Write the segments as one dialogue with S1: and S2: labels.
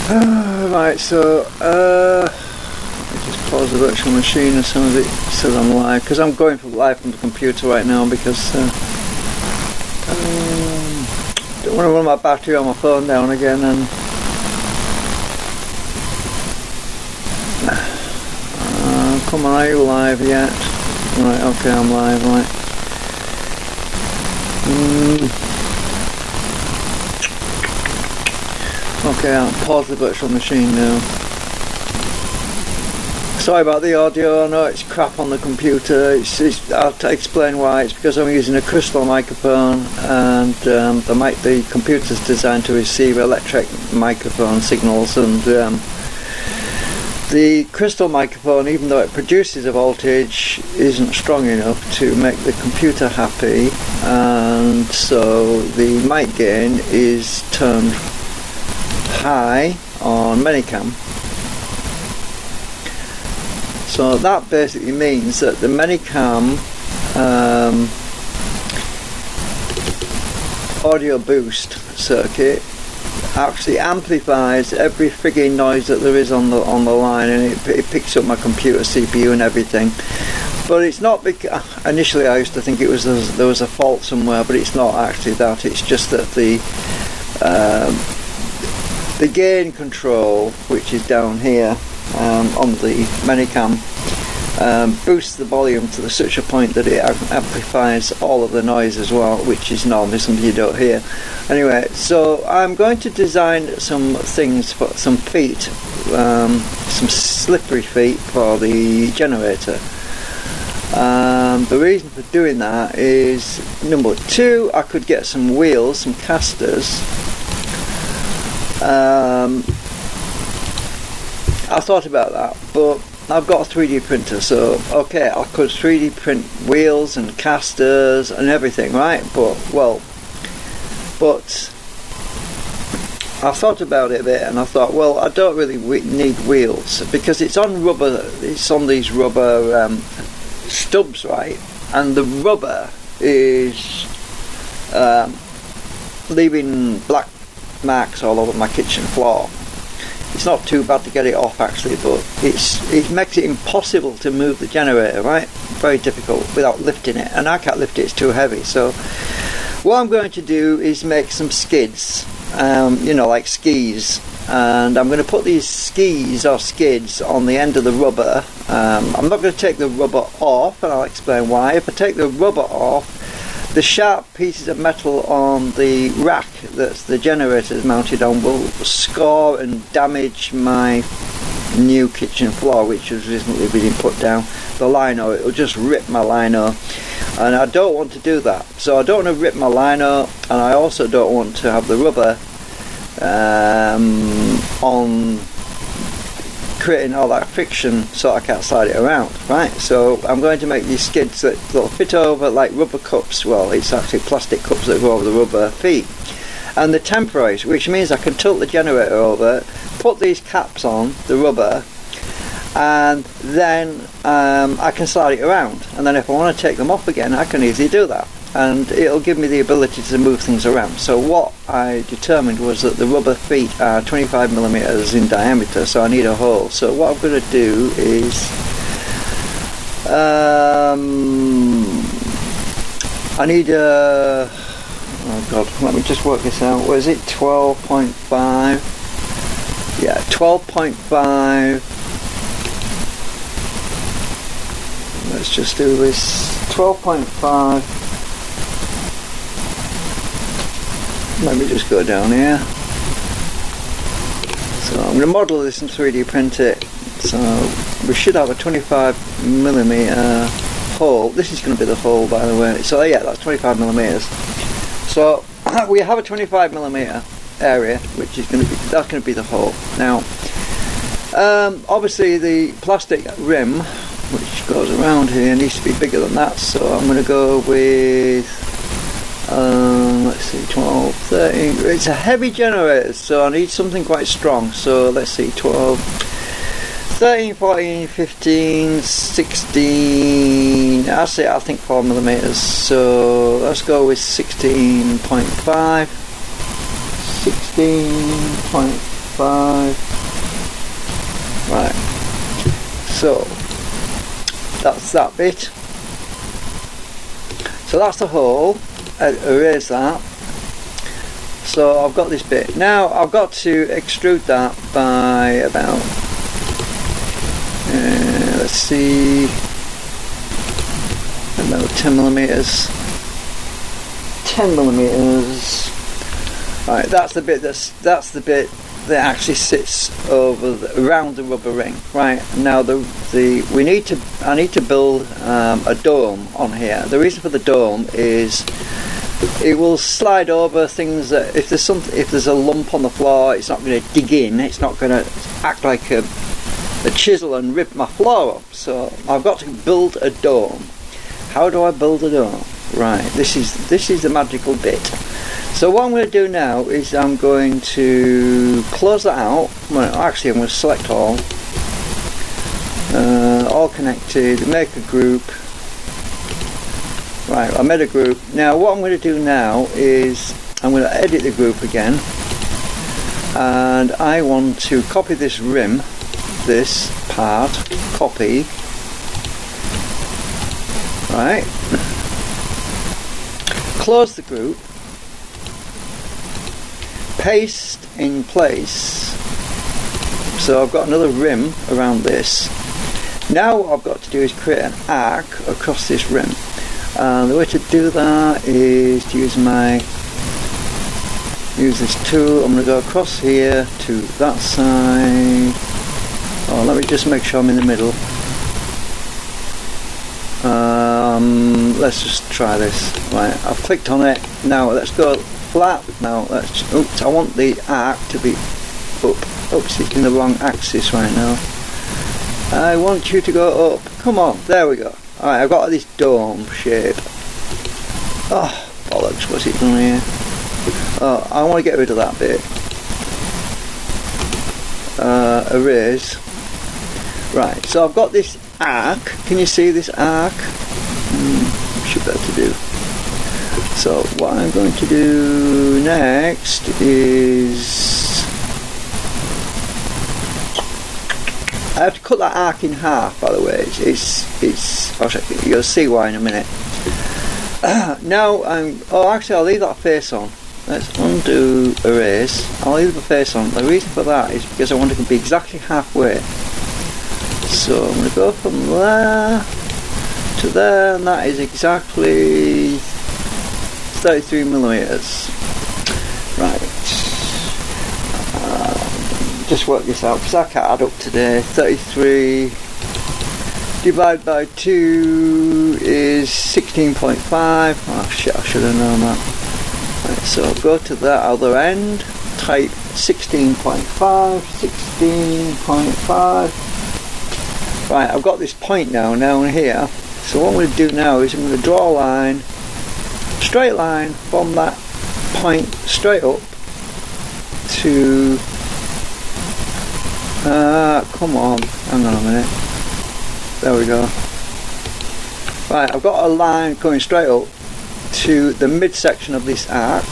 S1: Right, so just pause the virtual machine as soon as it says I'm live, because I'm going for live from the computer right now because don't want to run my battery on my phone down again. And come on, are you live yet? Right, okay, I'm live, right. Okay, I'll pause the virtual machine now. Sorry about the audio, I know it's crap on the computer. I'll explain why. It's because I'm using a crystal microphone, and the computer's designed to receive electric microphone signals, and the crystal microphone, even though it produces a voltage, isn't strong enough to make the computer happy, and so the mic gain is turned high on Minicam. So that basically means that the Minicam audio boost circuit actually amplifies every frigging noise that there is on the line, and it picks up my computer CPU and everything. But it's not because initially I used to think there was a fault somewhere, but it's not actually that. It's just that the gain control, which is down here on the Minicam, boosts the volume to such a point that it amplifies all of the noise as well, which is normally something you don't hear. Anyway, so I'm going to design some things for some feet, some slippery feet for the generator. The reason for doing that is, number two, I could get some wheels, some casters. I thought about that, but I've got a 3D printer, so okay, I could 3D print wheels and casters and everything, right? But I thought about it a bit, and I thought, well, I don't really need wheels because it's on rubber. It's on these rubber stubs, right? And the rubber is leaving black marks all over my kitchen floor. It's not too bad to get it off actually, but it makes it impossible to move the generator, right? Very difficult without lifting it, and I can't lift it, it's too heavy. So what I'm going to do is make some skids, like skis, and I'm going to put these skis or skids on the end of the rubber. I'm not going to take the rubber off, and I'll explain why. If I take the rubber off, the sharp pieces of metal on the rack that the generator is mounted on will score and damage my new kitchen floor, which has recently been put down, the lino. It will just rip my lino, and I don't want to do that. So I don't want to rip my lino, and I also don't want to have the rubber on creating all that friction so I can't slide it around, right? So I'm going to make these skids that'll fit over like rubber cups. Well, it's actually plastic cups that go over the rubber feet, and the temporaries, which means I can tilt the generator over, put these caps on the rubber, and then I can slide it around, and then if I want to take them off again, I can easily do that, and it'll give me the ability to move things around. So what I determined was that the rubber feet are 25mm in diameter, so I need a hole. So what I'm going to do is I need a, oh god, let me just work this out. What is it, 12.5? Yeah, 12.5. Let's just do this. 12.5. Let me just go down here. So I'm going to model this and 3D print it. So we should have a 25mm hole. This is going to be the hole, by the way. So yeah, that's 25mm. So we have a 25mm area, which is that's going to be the hole. Now, obviously the plastic rim, which goes around here, needs to be bigger than that. So I'm going to go with let's see, 12, 13. It's a heavy generator, so I need something quite strong. So let's see, 12, 13, 14, 15, 16. I think 4mm. So let's go with 16.5. 16.5. Right, so that's that bit. So that's the hole. Erase that. So I've got this bit. Now I've got to extrude that by about, let's see, about 10 millimeters. 10 millimeters. Right, that's the bit that actually sits around the rubber ring. Right, now I need to build a dome on here. The reason for the dome is it will slide over things that if there's a lump on the floor, it's not going to dig in. It's not going to act like a chisel and rip my floor up. So I've got to build a dome. How do I build a dome? Right, this is the magical bit. So what I'm going to do now is I'm going to close that out. Well, actually, I'm going to select all connected, make a group. Right, I made a group. Now what I'm going to do now is I'm going to edit the group again, and I want to copy this rim, this part, copy. Right, close the group. Paste in place. So I've got another rim around this. Now what I've got to do is create an arc across this rim. The way to do that is to use this tool. I'm going to go across here to that side. Oh, let me just make sure I'm in the middle. Let's just try this. Right, I've clicked on it. Now let's go flat. Now oops, I want the arc to be up. Oops, it's in the wrong axis right now. I want you to go up. Come on, there we go. Alright, I've got this dome shape. Oh, bollocks, what's it done here? Oh, I want to get rid of that bit. Erase. Right, so I've got this arc. Can you see this arc? Should be able to do. So what I'm going to do next is I have to cut that arc in half, by the way. You'll see why in a minute. Now actually I'll leave that face on. Let's undo, erase. I'll leave the face on. The reason for that is because I want it to be exactly halfway. So I'm going to go from there to there, and that is exactly 33 millimeters. Right. Just work this out because I can't add up today. 33 divided by 2 is 16.5. Oh shit, I should have known that. Right, so go to that other end, type 16.5, 16.5. Right, I've got this point now down here. So what I'm going to do now is I'm going to draw a line, straight line from that point straight up to come on, hang on a minute. There we go. Right, I've got a line going straight up to the midsection of this arc.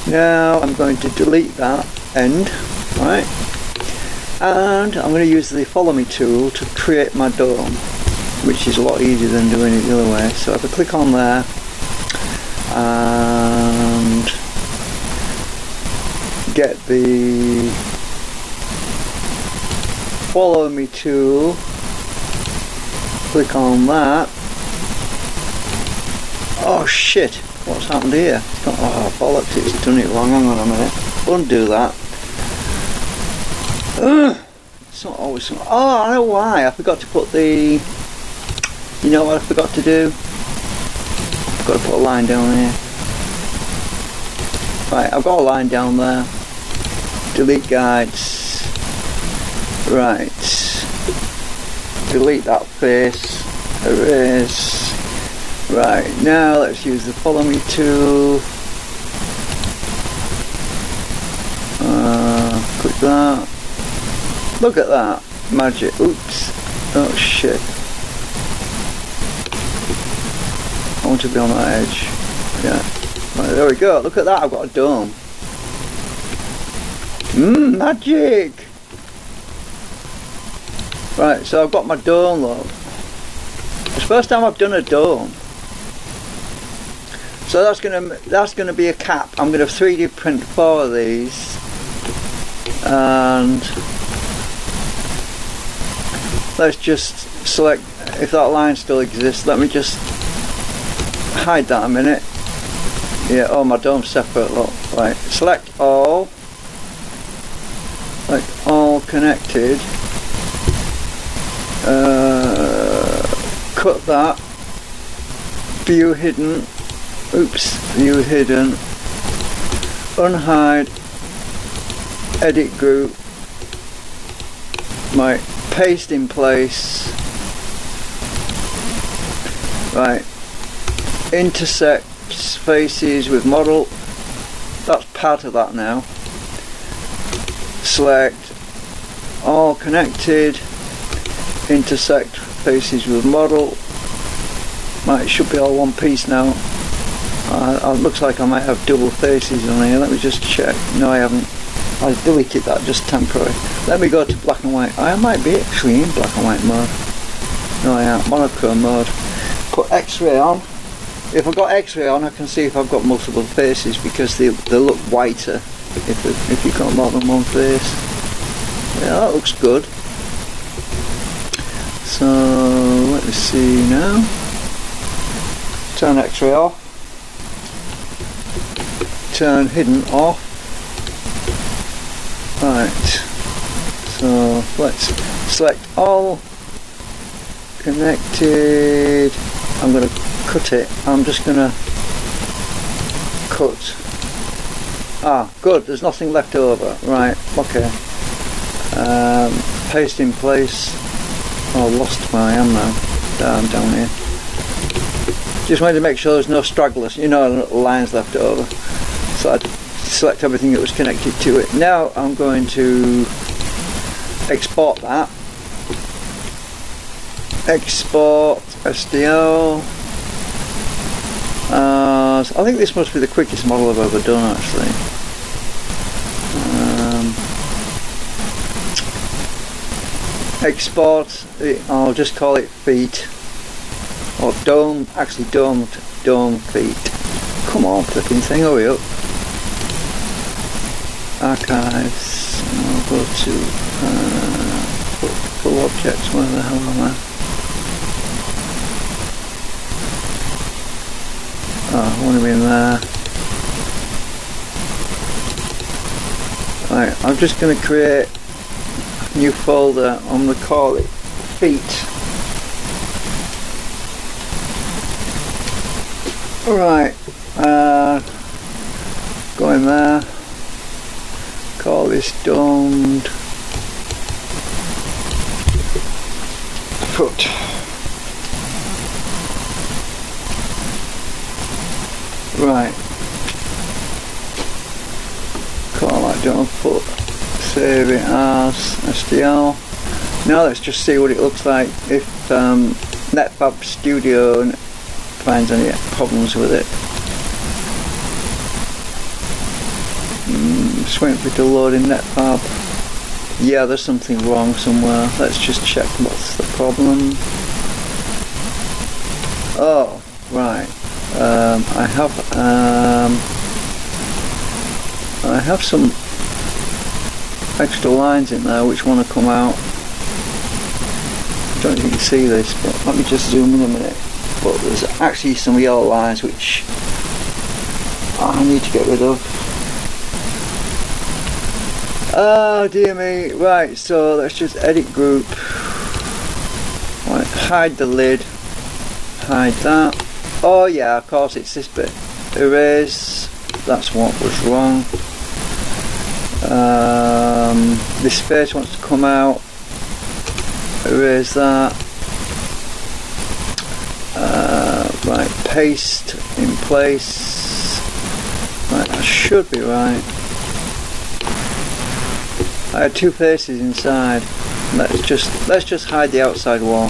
S1: Now I'm going to delete that end, right? And I'm going to use the follow me tool to create my dome, which is a lot easier than doing it the other way. So if I click on there and get the follow me tool, click on that. Oh shit, what's happened here? Oh bollocks, it's done it wrong. Hang on a minute, undo that. It's not always. Oh, I know why. I forgot to put the. You know what I forgot to do? I've got to put a line down here. Right, I've got a line down there. Delete guides. Right. Delete that face. Erase. Right, now let's use the follow me tool. Click that. Look at that. Magic. Oops. Oh shit. I want to be on that edge. Yeah. Right, there we go. Look at that. I've got a dome. Magic! Right, so I've got my dome though. It's the first time I've done a dome. So that's gonna be a cap. I'm gonna 3D print 4 of these, and let's just select if that line still exists. Let me just hide that a minute. Yeah, oh, my dome's separate. Look, right. Select all connected. Cut that. View hidden. Oops, view hidden. Unhide. Edit group. Right, paste in place. Right, intersects faces with model. That's part of that now. Select all connected. Intersect faces with model. Right, it should be all one piece now. It looks like I might have double faces on here. Let me just check. No, I haven't. I deleted that, just temporary. Let me go to black and white. I might be actually in black and white mode. No, I am. Monochrome mode. Put X-ray on. If I've got X-ray on, I can see if I've got multiple faces because they look whiter if you've got more than one face. Yeah, that looks good. So let me see now. Turn X-ray off. Turn hidden off. Right, so let's select all connected. I'm going to cut it. I'm just going to cut. Ah, good, there's nothing left over. Right, okay. Paste in place. Oh, I lost where I am now. Down here. Just wanted to make sure there's no stragglers, you know, lines left over. So I'd select everything that was connected to it. Now I'm going to export that. Export SDL. I think this must be the quickest model I've ever done actually. Export, I'll just call it feet. Or dome, actually dome feet. Come on flipping thing, hurry up. Archives, I'll go to full objects, where the hell am I? Oh, I want to be in there. Right, I'm just going to create a new folder. I'm going to call it feet. Alright, go in there. Call this domed foot. Right. Call that domed foot. Save it as STL. Now let's just see what it looks like if NetFab Studio finds any problems with it. Just waiting for it to load in NetFab. Yeah, there's something wrong somewhere. Let's just check what's the problem. Oh, right. I have some extra lines in there which want to come out. I don't know if you can see this, but let me just zoom in a minute. But there's actually some yellow lines which I need to get rid of. Oh dear me. Right, so let's just edit group. Right, hide the lid. Hide that. Oh yeah, of course it's this bit. Erase. That's what was wrong. This face wants to come out. Erase that. Right, paste in place. Right, that should be right. I had two faces inside. Let's just hide the outside wall.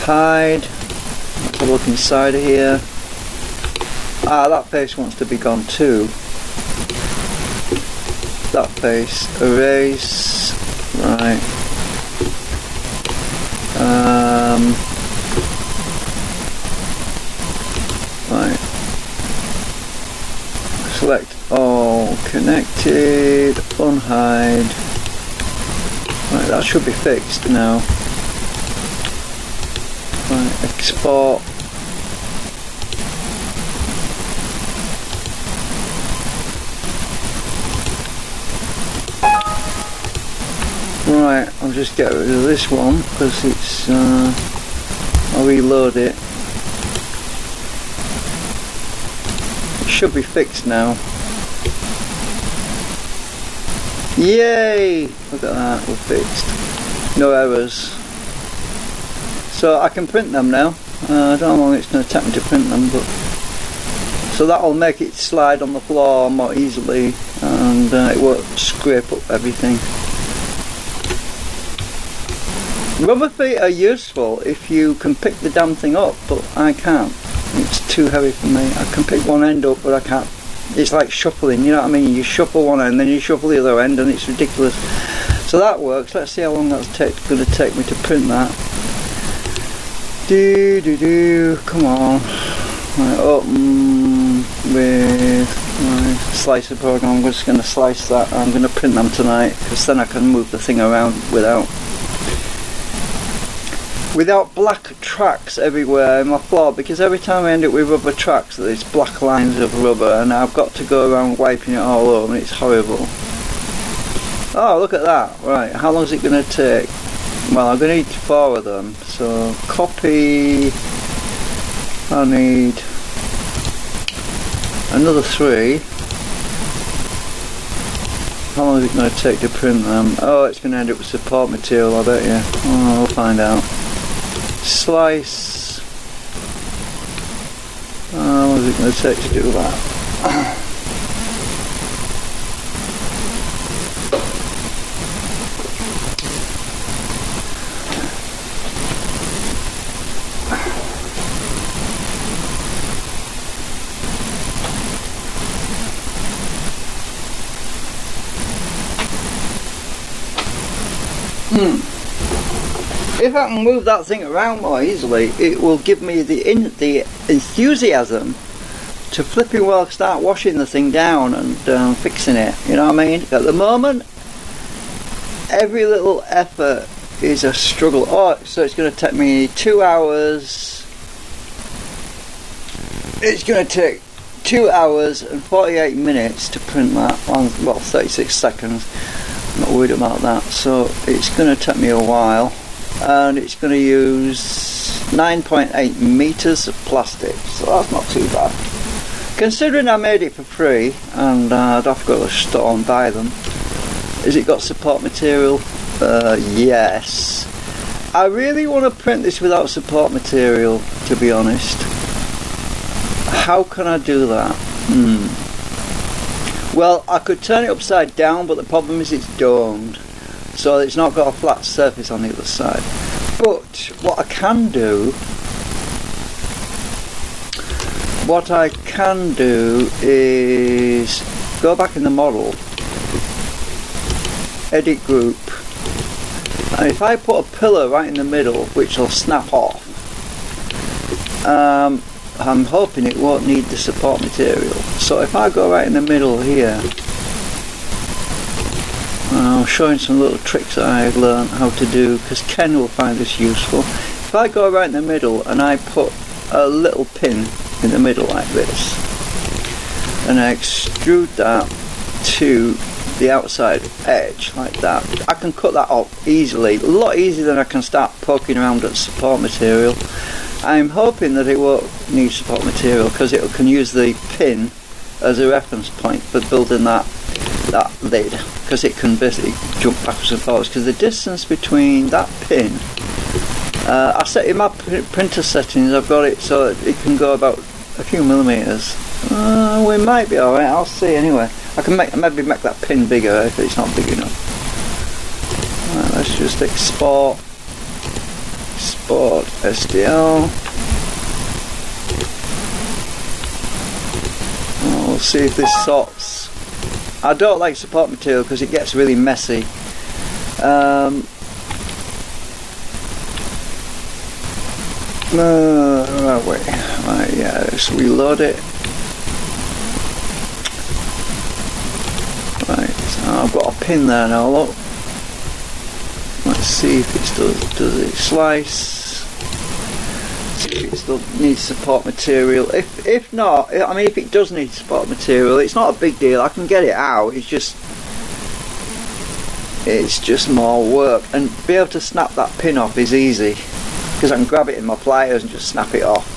S1: Hide. Let's have a look inside of here. Ah, that face wants to be gone too. that face, erase, right. Right. Select all, connected, unhide. Right, that should be fixed now. Right, export. Right, I'll just get rid of this one because it's, I'll reload it. It should be fixed now. Yay! Look at that, we're fixed. No errors. So I can print them now. I don't know how long it's going to take me to print them, but so that'll make it slide on the floor more easily, and it won't scrape up everything. Rubber feet are useful if you can pick the damn thing up, but I can't. It's too heavy for me. I can pick one end up, but I can't. It's like shuffling, you know what I mean? You shuffle one end, then you shuffle the other end, and it's ridiculous. So that works. Let's see how long that's going to take me to print that. Come on. Right, open with my slicer program. I'm just going to slice that. I'm going to print them tonight, because then I can move the thing around without black tracks everywhere in my floor, because every time I end up with rubber tracks there's black lines of rubber and I've got to go around wiping it all over and it's horrible. Oh, look at that. Right, how long is it going to take? Well, I'm going to need 4 of them, so copy. I need another 3. How long is it going to take to print them? Oh, it's going to end up with support material, I bet you. Oh, we'll find out. Slice. How long is it going to take to do that? If I can move that thing around more easily, it will give me the enthusiasm to flipping well start washing the thing down and fixing it. You know what I mean? At the moment, every little effort is a struggle. Oh, so it's going to take me 2 hours. It's going to take 2 hours and 48 minutes to print that. Well, 36 seconds. I'm not worried about that. So it's going to take me a while. And it's going to use 9.8 meters of plastic, so that's not too bad. Considering I made it for free and I'd have to go to the store and buy them. Has it got support material? Yes. I really want to print this without support material, to be honest. How can I do that? Well, I could turn it upside down, but the problem is it's domed. So it's not got a flat surface on the other side. But what I can do is go back in the model, edit group, and if I put a pillar right in the middle, which will snap off, I'm hoping it won't need the support material. So if I go right in the middle here, I'm showing some little tricks that I've learned how to do, because Ken will find this useful. If I go right in the middle and I put a little pin in the middle like this, and I extrude that to the outside edge like that, I can cut that off easily, a lot easier than I can start poking around at support material. I'm hoping that it won't need support material, because it can use the pin as a reference point for building that lid, because it can basically jump backwards and forwards, because the distance between that pin, I set in my printer settings, I've got it so it can go about a few millimeters. We might be alright, I'll see anyway. I can maybe make that pin bigger if it's not big enough. Right, let's just export STL. We'll see if this sorts. I don't like support material because it gets really messy. Right, yeah, let's reload it. Right, so I've got a pin there now, look. Let's see if it still does it slice. See if it still needs support material. If not, I mean, if it does need support material, it's not a big deal. I can get it out. It's just more work, and be able to snap that pin off is easy because I can grab it in my pliers and just snap it off.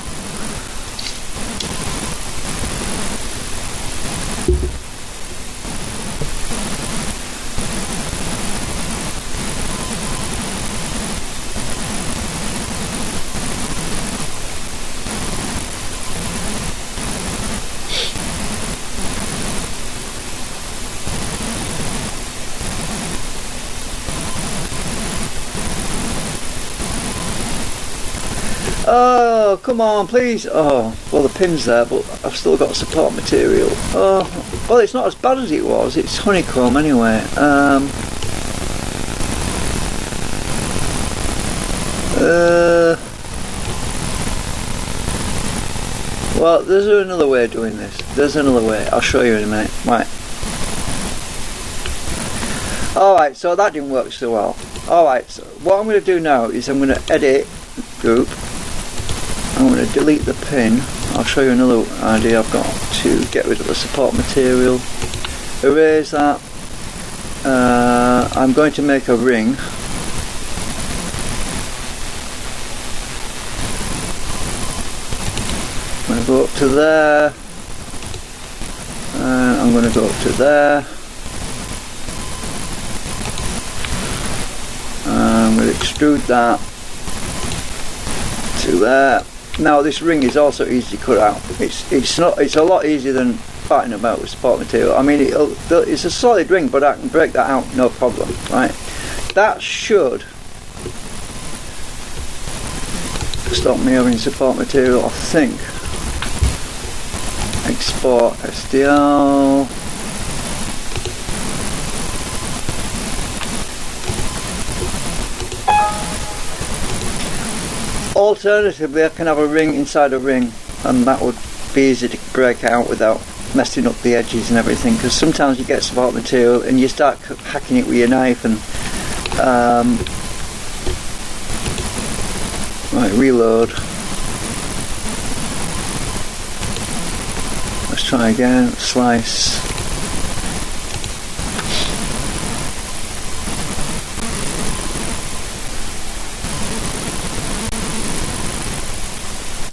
S1: Oh, come on, please. Oh, well, the pin's there, but I've still got support material. Oh, well, it's not as bad as it was. It's honeycomb anyway. Well, there's another way of doing this. There's another way. I'll show you in a minute. Right. Alright, so that didn't work so well. Alright, so what I'm going to do now is I'm going to edit group. I'm going to delete the pin. I'll show you another idea I've got to get rid of the support material. Erase that. I'm going to make a ring. I'm going to go up to there. And I'm going to go up to there. I'm going to extrude that to there. Now this ring is also easy to cut out. It's a lot easier than fighting about with support material. I mean, it's a solid ring, but I can break that out no problem. Right, that should stop me having support material, I think. Export SDL. Alternatively, I can have a ring inside a ring, and that would be easy to break out without messing up the edges and everything, because sometimes you get support material and you start hacking it with your knife and right, reload. Let's try again. Slice.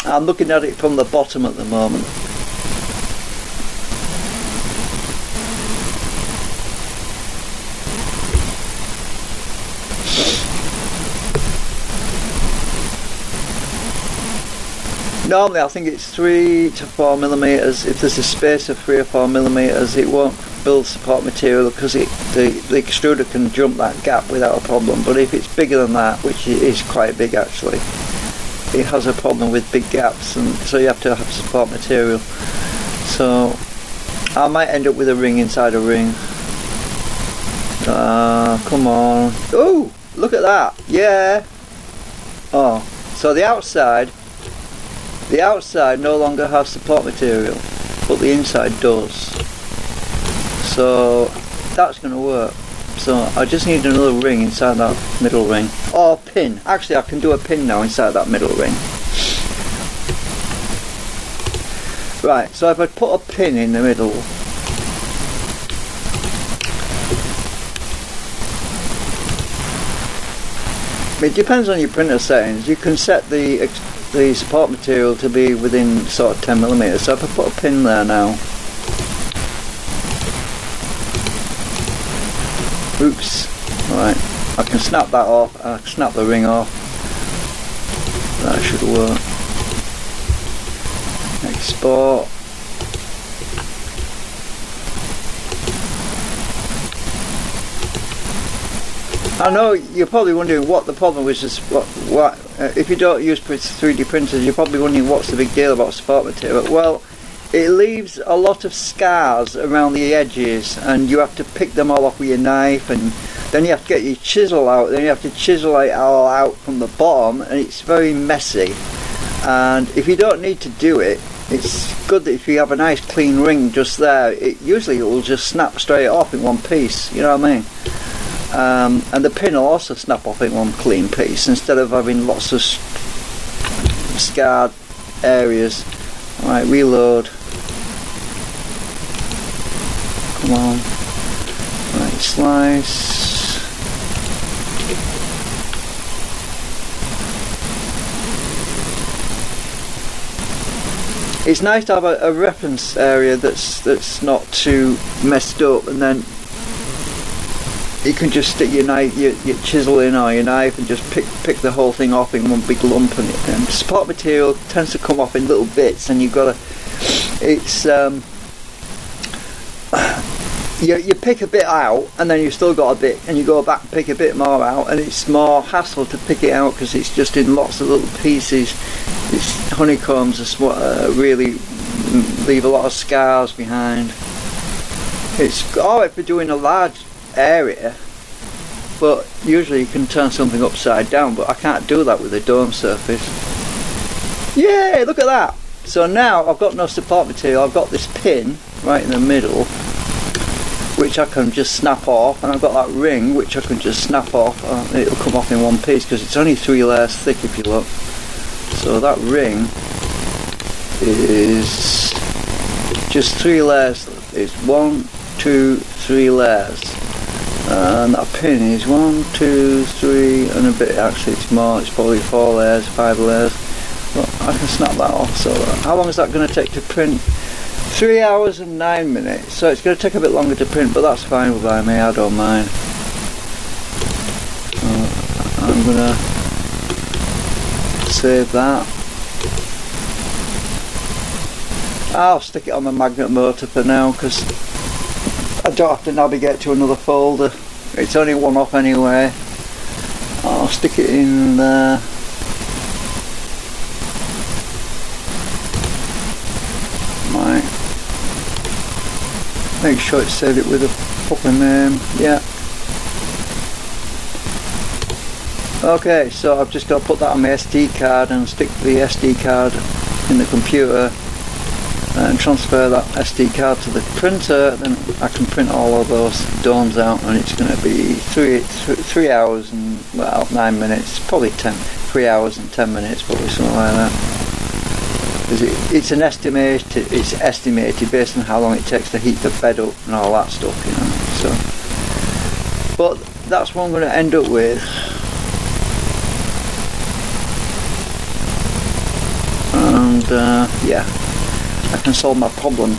S1: I'm looking at it from the bottom at the moment. Normally I think it's 3 to 4 millimeters. If there's a space of 3 or 4 millimeters, it won't build support material because the extruder can jump that gap without a problem. But if it's bigger than that, which it is quite big actually, it has a problem with big gaps, and so you have to have support material. So I might end up with a ring inside a ring. Come on. Oh, look at that. Yeah. Oh, so the outside no longer has support material, but the inside does. So that's going to work. So I just need another ring inside that middle ring, or pin. Actually, I can do a pin now inside that middle ring. Right, so if I put a pin in the middle, it depends on your printer settings. You can set the support material to be within sort of 10 millimeters. So if I put a pin there now, oops. Right, I can snap that off, I can snap the ring off. That should work. Export. I know you're probably wondering what the problem was. Just if you don't use 3D printers, you're probably wondering what's the big deal about support material. Well, it leaves a lot of scars around the edges, and you have to pick them all off with your knife, and then you have to get your chisel out, then you have to chisel it all out from the bottom, and it's very messy. And if you don't need to do it, it's good that if you have a nice clean ring just there, it will just snap straight off in one piece, you know what I mean? And the pin will also snap off in one clean piece instead of having lots of scarred areas. Alright, reload. Come on. Right, slice. It's nice to have a reference area that's not too messed up, and then you can just stick your knife, your chisel in, or your knife, and just pick the whole thing off in one big lump. And support material tends to come off in little bits, and you've got to. It's you pick a bit out, and then you've still got a bit, and you go back and pick a bit more out, and it's more hassle to pick it out because it's just in lots of little pieces. It's honeycombs really leave a lot of scars behind. It's alright for doing a large area, but usually you can turn something upside down, but I can't do that with a dome surface. Yay, look at that! So now I've got no support material, I've got this pin right in the middle which I can just snap off, and I've got that ring which I can just snap off, and it'll come off in one piece because it's only 3 layers thick if you look. So that ring is just 3 layers. It's 1, 2, 3 layers, and that pin is 1, 2, 3, and a bit. Actually, it's more. It's probably 4 layers, 5 layers. But I can snap that off. So how long is that going to take to print? 3 hours and 9 minutes. So it's going to take a bit longer to print, but that's fine by me. I don't mind. So I'm gonna save that. I'll stick it on the magnet motor for now because I don't have to navigate to another folder. It's only one off anyway. I'll stick it in there. Right. Make sure it's saved it with a proper name. Yeah. Okay, so I've just got to put that on my SD card and stick the SD card in the computer and transfer that SD card to the printer. Then I can print all of those domes out, and it's going to be 3 hours and, well, 9 minutes, probably 3 hours and 10 minutes, probably something like that. Because it's estimated based on how long it takes to heat the bed up and all that stuff, you know. So, but that's what I'm going to end up with. And yeah, I can solve my problem.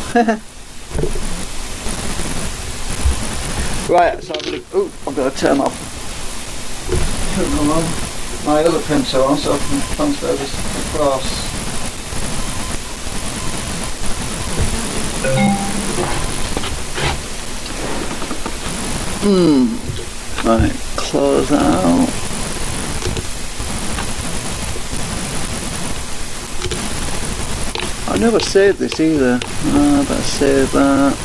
S1: Right, so I've got to turn off my other printer on so I can transfer this across. Right, close out. I never saved this either. I better save that.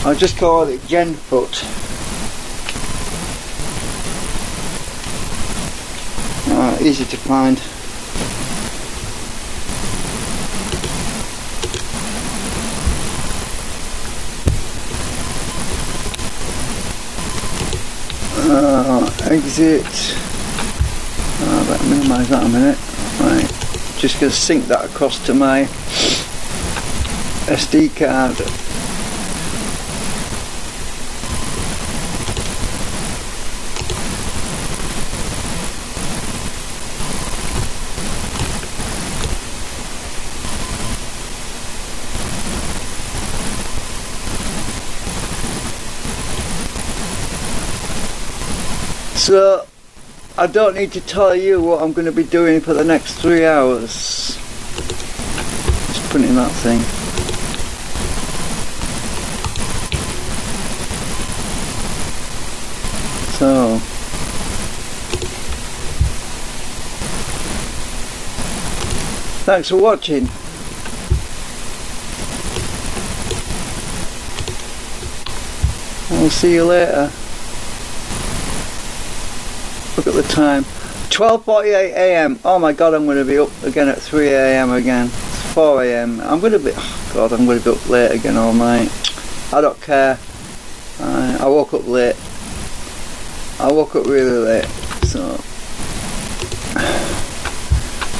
S1: I'll just call it Genfoot. Easy to find. Exit. I better minimise that a minute. Right, just going to sync that across to my SD card. So I don't need to tell you what I'm going to be doing for the next 3 hours. Just printing that thing. So Thanks for watching. I'll see you later. Look at the time. 12:48 AM. Oh my god, I'm going to be up again at 3 AM again. It's 4 AM. I'm going to be... Oh god, I'm going to be up late again all night. I don't care. I woke up late. I woke up really late. So...